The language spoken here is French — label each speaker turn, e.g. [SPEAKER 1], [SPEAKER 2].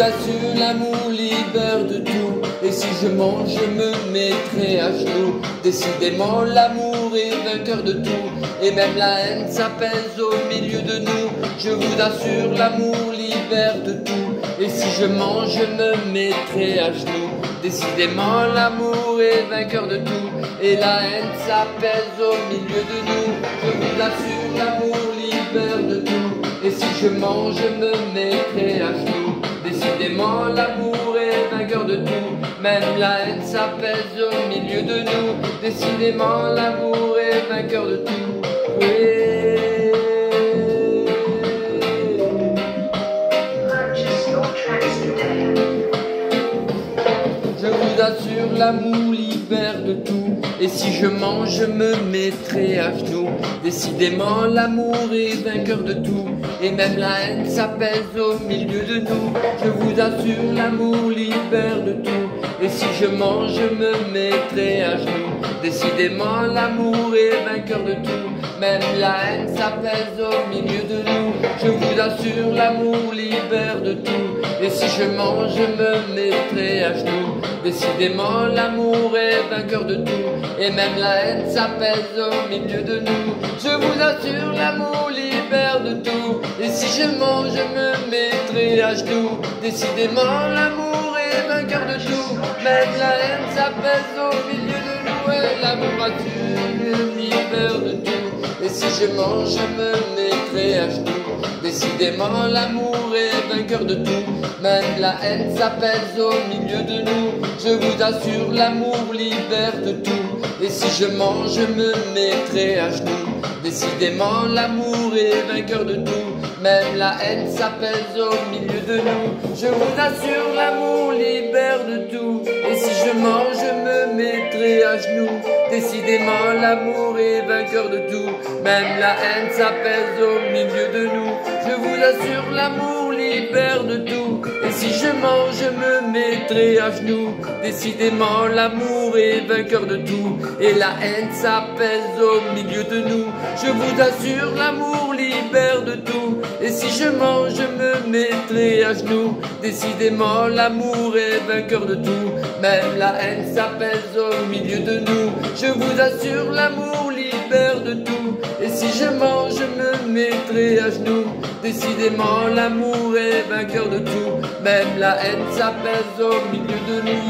[SPEAKER 1] assure, l'amour libère de tout. Et si je mange, je me mettrai à genoux. Décidément, l'amour est vainqueur de tout. Et même la haine s'apaise au milieu de nous. Je vous assure, l'amour libère de tout. Et si je mange, je me mettrai à genoux. Décidément, l'amour est vainqueur de tout. Et la haine s'apaise au milieu de nous. Je vous assure, l'amour libère de tout. Et si je mange, je me mettrai à genoux. Décidément, l'amour est vainqueur de tout. Même la haine s'apaise au milieu de nous. Décidément, l'amour est vainqueur de tout. Oui. Je vous assure, l'amour libère de tout. Et si je mange, je me mettrai à genoux. Décidément, l'amour est vainqueur de tout. Et même la haine s'apaise au milieu de nous. Je vous assure, l'amour libère de tout. Et si je mange, je me mettrai à genoux. Décidément, l'amour est vainqueur de tout. Même la haine s'apaise au milieu de nous. Je vous assure, l'amour libère de tout. Et si je mange, je me mettrai à genoux. Décidément, l'amour est vainqueur de tout. Et même la haine s'apaise au milieu de nous. Je vous assure, l'amour libère de tout. Et si je mange, je me mettrai à genoux. Décidément, l'amour est vainqueur de tout. Même la haine s'apaise au milieu de nous. Et l'amour libère de tout. Et si je mange, je me mettrai à genoux. Décidément, l'amour est vainqueur de tout. Même la haine s'apaise au milieu de nous. Je vous assure, l'amour libère de tout. Et si je mange, je me mettrai à genoux. Décidément, l'amour est vainqueur de tout. Même la haine s'apaise au milieu de nous. Je vous assure, l'amour libère de tout. Et si je mange, je me mettrai à genoux. Décidément, l'amour est vainqueur de tout. Même la haine s'apaise au milieu de nous. Je vous assure, l'amour libère de tout. Et si je mange, je me mettrai à genoux. Décidément, l'amour est vainqueur de tout. Et la haine s'apaise au milieu de nous. Je vous assure, l'amour libère de tout. Et si je mange, je me mettrai à genoux. Décidément, l'amour est vainqueur de tout. Même la haine s'apaise au milieu de nous. Je vous assure, l'amour libère de tout. Et si je mange, je me mettrai à genoux. Décidément, l'amour est vainqueur de tout. Même la haine s'apaise au milieu de nous.